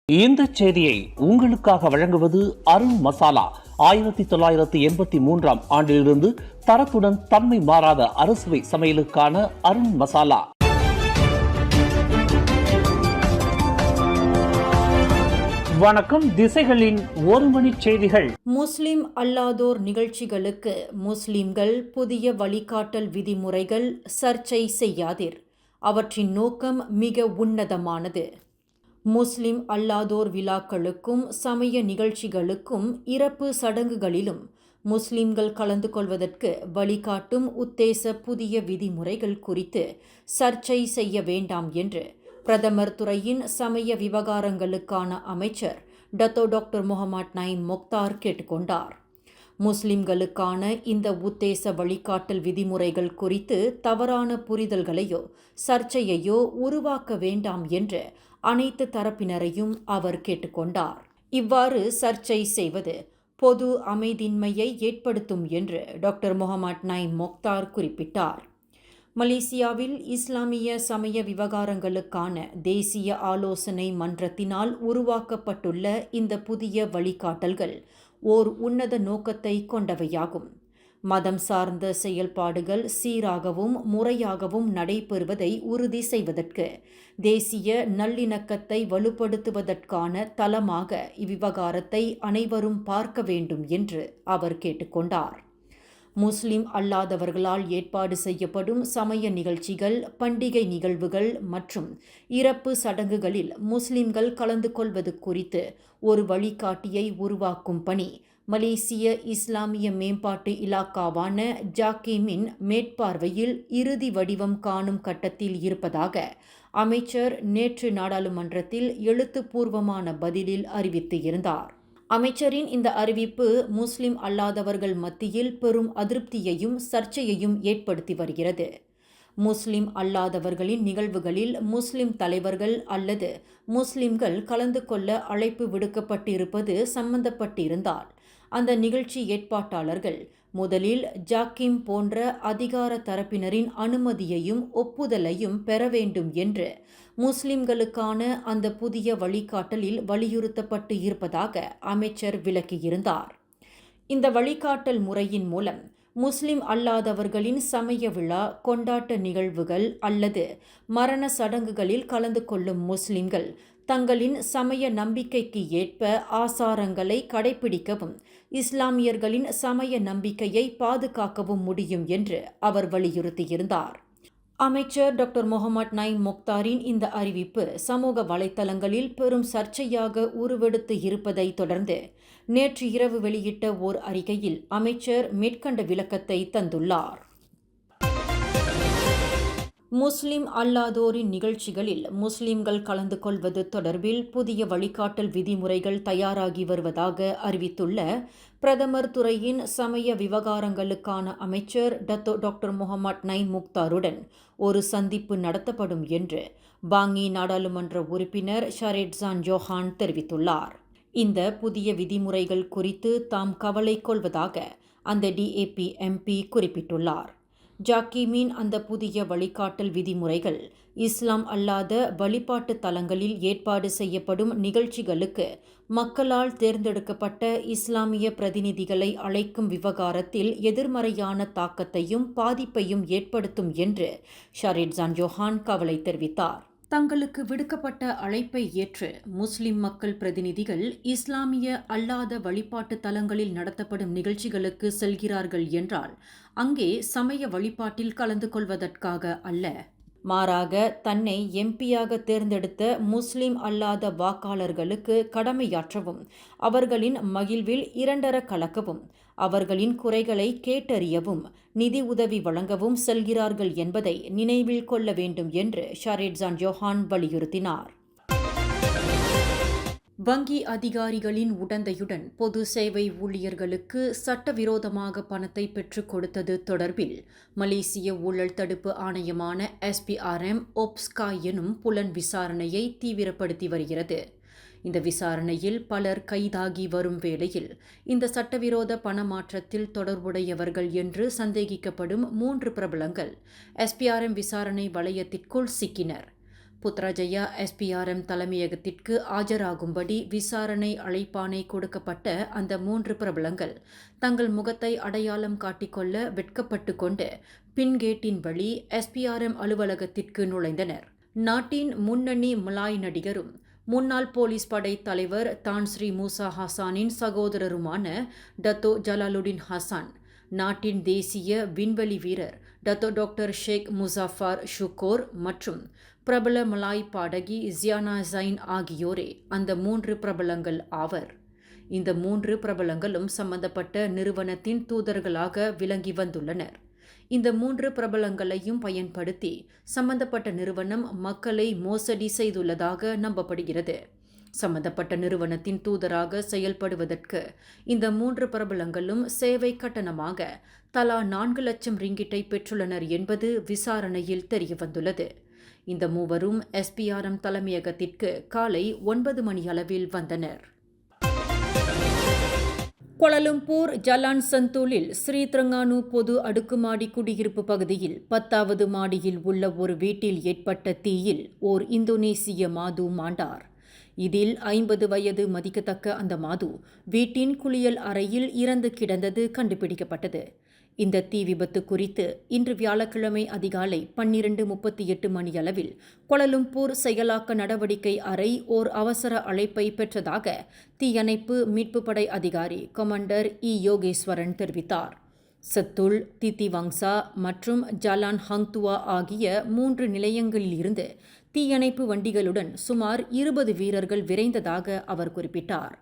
இந்த செய்தியை உங்களுக்காக வழங்குவது அருண் மசாலா. 1983 ஆண்டிலிருந்து தரத்துடன் தன்மை மாறாத அறுசுவை சமையலுக்கான அருண் மசாலா. வணக்கம். திசைகளின் ஒரு மணி செய்திகள். முஸ்லிம் அல்லாதோர் நிகழ்ச்சிகளுக்கு முஸ்லிம்கள் புதிய வழிகாட்டல் விதிமுறைகள் சர்ச்சை செய்யாதீர். அவற்றின் நோக்கம் மிக உன்னதமானது. முஸ்லிம் அல்லாதோர் விழாக்களுக்கும் சமய நிகழ்ச்சிகளுக்கும் இறப்பு சடங்குகளிலும் முஸ்லிம்கள் கலந்து கொள்வதற்கு வழிகாட்டும் உத்தேச புதிய விதிமுறைகள் குறித்து சர்ச்சை செய்ய வேண்டாம் என்று பிரதமர் துறையின் சமய விவகாரங்களுக்கான அமைச்சர் டாக்டர் முகமது நயீம் மொக்தார் கேட்டுக்கொண்டார். முஸ்லிம்களுக்கான இந்த உத்தேச வழிகாட்டல் விதிமுறைகள் குறித்து தவறான புரிதல்களையோ சர்ச்சையையோ உருவாக்க வேண்டாம் என்று அனைத்து தரப்பினரையும் அவர் கேட்டுக்கொண்டார். இவ்வாறு சர்ச்சை செய்வது பொது அமைதியின்மையை ஏற்படுத்தும் என்று டாக்டர் முகமது நயீம் மொக்தார் குறிப்பிட்டார். மலேசியாவில் இஸ்லாமிய சமய விவகாரங்களுக்கான தேசிய ஆலோசனை மன்றத்தினால் உருவாக்கப்பட்டுள்ள இந்த புதிய வழிகாட்டல்கள் ஓர் உன்னத நோக்கத்தை கொண்டவையாகும். மதம் சார்ந்த செயல்பாடுகள் சீராகவும் முறையாகவும் நடைபெறுவதை உறுதி செய்வதற்கு தேசிய நல்லிணக்கத்தை வலுப்படுத்துவதற்கான தளமாக இவ்விவகாரத்தை அனைவரும் பார்க்க வேண்டும் என்று அவர் கேட்டுக்கொண்டார். முஸ்லிம் அல்லாதவர்களால் ஏற்பாடு செய்யப்படும் சமய நிகழ்ச்சிகள், பண்டிகை நிகழ்வுகள் மற்றும் இறப்பு சடங்குகளில் முஸ்லிம்கள் கலந்து கொள்வது குறித்து ஒரு வழிகாட்டியை உருவாக்கும் பணி மலேசிய இஸ்லாமிய மேம்பாட்டு இலாக்காவான ஜாக்கிமின் மேற்பார்வையில் இறுதி வடிவம் காணும் கட்டத்தில் இருப்பதாக அமைச்சர் நேற்று நாடாளுமன்றத்தில் எழுத்துப்பூர்வமான பதிலில் அறிவித்து இருந்தார். அமைச்சரின் இந்த அறிவிப்பு முஸ்லிம் அல்லாதவர்கள் மத்தியில் பெரும் அதிருப்தியையும் சர்ச்சையையும் ஏற்படுத்தி வருகிறது. முஸ்லிம் அல்லாதவர்களின் நிகழ்வுகளில் முஸ்லிம் தலைவர்கள் அல்லது முஸ்லிம்கள் கலந்து கொள்ள அழைப்பு விடுக்கப்பட்டிருப்பது சம்பந்தப்பட்டிருந்தால் அந்த நிகழ்ச்சி ஏற்பாட்டாளர்கள் முதலில் ஜாக்கிம் போன்ற அதிகார தரப்பினரின் அனுமதியையும் ஒப்புதலையும் பெற வேண்டும் என்று முஸ்லிம்களுக்கான அந்த புதிய வழிகாட்டலில் வலியுறுத்தப்பட்டு இருப்பதாக அமைச்சர் விளக்கியிருந்தார். இந்த வழிகாட்டல் முறையின் மூலம் முஸ்லிம் அல்லாதவர்களின் சமய விழா, கொண்டாட்ட நிகழ்வுகள் அல்லது மரண சடங்குகளில் கலந்து கொள்ளும் முஸ்லிம்கள் தங்களின் சமய நம்பிக்கைக்கு ஏற்ப ஆசாரங்களை கடைபிடிக்கவும் இஸ்லாமியர்களின் சமய நம்பிக்கையை பாதுகாக்கவும் முடியும் என்று அவர் வலியுறுத்தியிருந்தார். அமைச்சர் டாக்டர் முகமது நயீம் மொக்தாரின் இந்த அறிவிப்பு சமூக வலைத்தளங்களில் பெரும் சர்ச்சையாக உருவெடுத்து இருப்பதை தொடர்ந்து நேற்று இரவு வெளியிட்ட ஓர் அறிக்கையில் அமைச்சர் மேற்கண்ட விளக்கத்தை தந்துள்ளார். முஸ்லிம் அல்லாதோரின் நிகழ்ச்சிகளில் முஸ்லிம்கள் கலந்து கொள்வது தொடர்பில் புதிய வழிகாட்டல் விதிமுறைகள் தயாராகி வருவதாக அறிவித்துள்ள பிரதமர் துறையின் சமய விவகாரங்களுக்கான அமைச்சர் டாக்டர் முகமது நயீம் மொக்தாருடன் ஒரு சந்திப்பு நடத்தப்படும் என்று பாங்கி நாடாளுமன்ற உறுப்பினர் ஷரேட்சான் ஜோஹான் தெரிவித்துள்ளார். இந்த புதிய விதிமுறைகள் குறித்து தாம் கவலை கொள்வதாக அந்த டிஏபி எம்பி குறிப்பிட்டுள்ளார். ஜாக்கிமின் அந்த புதிய வழிகாட்டல் விதிமுறைகள் இஸ்லாம் அல்லாத வழிபாட்டு தலங்களில் ஏற்பாடு செய்யப்படும் நிகழ்ச்சிகளுக்கு மக்களால் தேர்ந்தெடுக்கப்பட்ட இஸ்லாமிய பிரதிநிதிகளை அழைக்கும் விவகாரத்தில் எதிர்மறையான தாக்கத்தையும் பாதிப்பையும் ஏற்படுத்தும் என்று ஷரேட்சான் ஜோஹான் கவலை தெரிவித்தார். தங்களுக்கு விடுக்கப்பட்ட அழைப்பை ஏற்று முஸ்லிம் மக்கள் பிரதிநிதிகள் இஸ்லாமிய அல்லாத வழிபாட்டு தலங்களில் நடத்தப்படும் நிகழ்ச்சிகளுக்கு செல்கிறார்கள் என்றால் அங்கே சமய வழிபாட்டில் கலந்து கொள்வதற்காக அல்ல, மாறாக தன்னை எம்பியாக தேர்ந்தெடுத்த முஸ்லிம் அல்லாத வாக்காளர்களுக்கு கடமையாற்றவும், அவர்களின் மகிழ்வில் இரண்டர கலக்கவும், அவர்களின் குறைகளை கேட்டறியவும், நிதி உதவி வழங்கவும் செல்கிறார்கள் என்பதை நினைவில் கொள்ள வேண்டும் என்று ஷரேட்சான் ஜோஹான் வலியுறுத்தினார். வங்கி அதிகாரிகளின் உடந்தையுடன் பொது சேவை ஊழியர்களுக்கு சட்டவிரோதமாக பணத்தை பெற்றுக் கொடுத்தது தொடர்பில் மலேசிய ஊழல் தடுப்பு ஆணையமான SPRM OPSCA எனும் புலன் விசாரணையை தீவிரப்படுத்தி வருகிறது. இந்த விசாரணையில் பலர் கைதாகி வரும் வேளையில் இந்த சட்டவிரோத பணமாற்றத்தில் தொடர்புடையவர்கள் என்று சந்தேகிக்கப்படும் 3 பிரபலங்கள் SPRM விசாரணை வளையத்திற்குள் சிக்கினர். புத்ராஜயா SPRM தலைமையகத்திற்கு ஆஜராகும்படி விசாரணை அழைப்பாணை கொடுக்கப்பட்ட அந்த 3 பிரபலங்கள் தங்கள் முகத்தை அடையாளம் காட்டிக்கொள்ள வெட்கப்பட்டு கொண்டு பின்கேட்டின் வழி SPRM அலுவலகத்திற்கு நுழைந்தனர். நாட்டின் முன்னணி மலாய் நடிகரும் முன்னாள் போலீஸ் படை தலைவர் தான் ஸ்ரீ மூசா ஹசானின் சகோதரருமான டத்தோ ஜலாலுடின் ஹசான், நாட்டின் தேசிய விண்வெளி வீரர் டத்தோ டாக்டர் ஷேக் முசாஃபர் ஷுகோர் மற்றும் பிரபல மலாய் பாடகி ஜியானா ஜைன் ஆகியோரே அந்த 3 பிரபலங்கள் ஆவர். இந்த 3 பிரபலங்களும் சம்பந்தப்பட்ட நிறுவனத்தின் தூதர்களாக விளங்கி வந்துள்ளனர். இந்த 3 பிரபலங்களையும் பயன்படுத்தி சம்பந்தப்பட்ட நிறுவனம் மக்களை மோசடி செய்துள்ளதாக நம்பப்படுகிறது. சம்பந்தப்பட்ட நிறுவனத்தின் தூதராக செயல்படுவதற்கு இந்த 3 பிரபலங்களும் சேவை கட்டணமாக தலா 4 லட்சம் ரிங்கிட்டை பெற்றுள்ளனர் என்பது விசாரணையில் தெரியவந்துள்ளது. இந்த மூவரும் SPRM தலைமையகத்திற்கு காலை 9 மணி அளவில் வந்தனர். கோலாலம்பூர் ஜலான் சந்தூலில் ஸ்ரீ திரங்கானு பொது அடுக்குமாடி குடியிருப்பு பகுதியில் 10வது மாடியில் உள்ள ஒரு வீட்டில் ஏற்பட்ட தீயில் ஓர் இந்தோனேசிய மாது மாண்டார். இதில் 50 வயது மதிக்கத்தக்க அந்த மாது வீட்டின் குளியல் அறையில் இறந்து கிடந்தது கண்டுபிடிக்கப்பட்டது. இந்த தீ விபத்து குறித்து இன்று வியாழக்கிழமை அதிகாலை 12:38 மணியளவில் கோலாலம்பூர் செயலாக்க நடவடிக்கை அறை ஓர் அவசர அழைப்பை பெற்றதாக தீயணைப்பு மீட்பு படை அதிகாரி கமாண்டர் யோகேஸ்வரன் தெரிவித்தார். சத்துல், தித்திவாங்சா மற்றும் ஜலான் ஹங்துவா ஆகிய 3 நிலையங்களில் இருந்து தீயணைப்பு வண்டிகளுடன் சுமார் 20 வீரர்கள் விரைந்ததாக அவர் குறிப்பிட்டார்.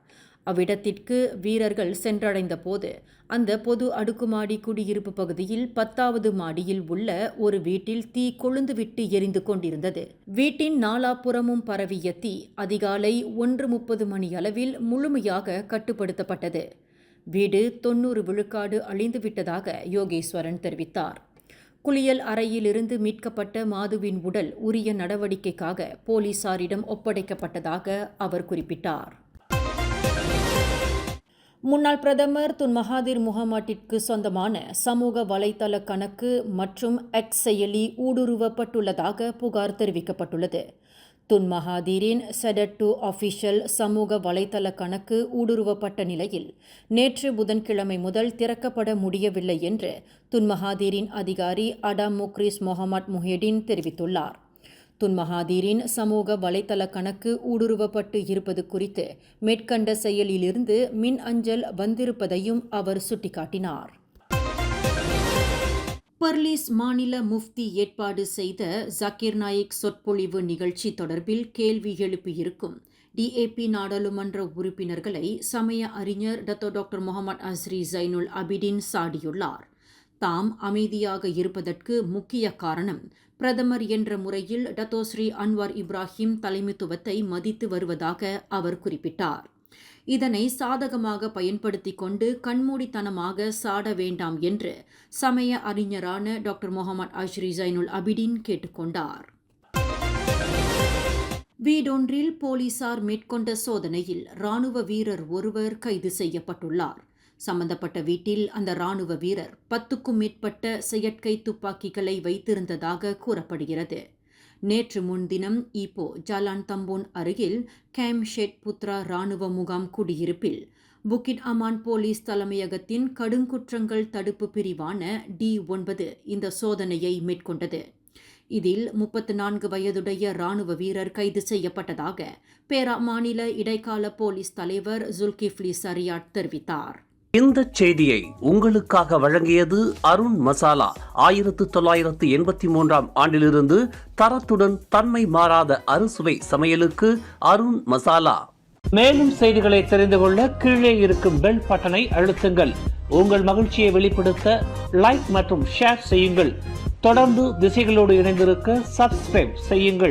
அவ்விடத்திற்கு வீரர்கள் சென்றடைந்த போது அந்த பொது அடுக்குமாடி குடியிருப்பு பகுதியில் 10வது மாடியில் உள்ள ஒரு வீட்டில் தீ கொழுந்துவிட்டு எரிந்து கொண்டிருந்தது. வீட்டின் நாலாபுறமும் பரவிய தீ அதிகாலை 1:30 மணியளவில் முழுமையாக கட்டுப்படுத்தப்பட்டது. வீடு 90 விழுக்காடு அழிந்துவிட்டதாக யோகேஸ்வரன் தெரிவித்தார். குளியல் அறையிலிருந்து மீட்கப்பட்ட மாதுவின் உடல் உரிய நடவடிக்கைக்காக போலீசாரிடம் ஒப்படைக்கப்பட்டதாக அவர் குறிப்பிட்டார். முன்னாள் பிரதமர் துன் மகாதிர் முகமட்டிற்கு சொந்தமான சமூக வலைதள கணக்கு மற்றும் எக்ஸ் செயலி ஊடுருவப்பட்டுள்ளதாக புகார் தெரிவிக்கப்பட்டுள்ளது. துன் மகாதீரின் செடட்2 ஆஃபிஷியல் சமூக வலைதள கணக்கு ஊடுருவப்பட்ட நிலையில் நேற்று புதன்கிழமை முதல் திறக்கப்பட முடியவில்லை என்று துன் மகாதீரின் அதிகாரி அடாம் முக்ரிஸ் மொஹமட் முஹிடின் தெரிவித்துள்ளார். துன் மகாதீரின் சமூக வலைதள கணக்கு ஊடுருவப்பட்டு இருப்பது குறித்து மேற்கண்ட செயலிலிருந்து மின் அஞ்சல் வந்திருப்பதையும் அவர் சுட்டிக்காட்டினார். பர்லீஸ் மாநில முஃப்தி ஏற்பாடு செய்த ஜக்கீர் நாயிக் சொற்பொழிவு நிகழ்ச்சி தொடர்பில் கேள்வி எழுப்பியிருக்கும் DAP நாடாளுமன்ற உறுப்பினர்களை சமய அறிஞர் டாக்டர் முகமது அஸ்ரி ஜைனுல் அபிடின் சாடியுள்ளார். தாம் அமைதியாக இருப்பதற்கு முக்கிய காரணம் பிரதமர் என்ற முறையில் டத்தோஸ்ரீ அன்வார் இப்ராஹிம் தலைமைத்துவத்தை மதித்து வருவதாக அவர் குறிப்பிட்டார். இதனை சாதகமாக பயன்படுத்திக் கொண்டு கண்மூடித்தனமாக சாட வேண்டாம் என்று சமய அறிஞரான டாக்டர் முகமது அஸ்ரி ஜைனுல் அபிடின் கேட்டுக்கொண்டார். வீடொன்றில் போலீசார் மேற்கொண்ட சோதனையில் இராணுவ வீரர் ஒருவர் கைது செய்யப்பட்டுள்ளார். சம்பந்தப்பட்ட வீட்டில் அந்த இராணுவ வீரர் 10க்கும் மேற்பட்ட செயற்கை துப்பாக்கிகளை வைத்திருந்ததாக கூறப்படுகிறது. நேற்று முன்தினம் ஈப்போ ஜலான் தம்போன் அருகில் கேம் ஷெட் புத்ரா இராணுவ முகாம் குடியிருப்பில் புக்கிட் அமான் போலீஸ் தலைமையகத்தின் கடுங்குற்றங்கள் தடுப்பு பிரிவான D9 இந்த சோதனையை மேற்கொண்டது. இதில் 34 வயதுடைய இராணுவ வீரர் கைது செய்யப்பட்டதாக பேரா மாநில இடைக்கால போலீஸ் தலைவர் ஜுல்கிஃப்லி சரியாட் தெரிவித்தார். இந்த செய்தியை உங்களுக்காக வழங்கியது அருண் மசாலா. 1983ஆம் ஆண்டிலிருந்து தரத்துடன் தன்மை மாறாத அறுசுவை சமையலுக்கு அருண் மசாலா. மேலும் செய்திகளை தெரிந்து கொள்ள கீழே இருக்கும் பெல் பட்டனை அழுத்துங்கள். உங்கள் மகிழ்ச்சியை வெளிப்படுத்த லைக் மற்றும் ஷேர் செய்யுங்கள். தொடர்ந்து திசைகளோடு இணைந்திருக்க சப்ஸ்கிரைப் செய்யுங்கள்.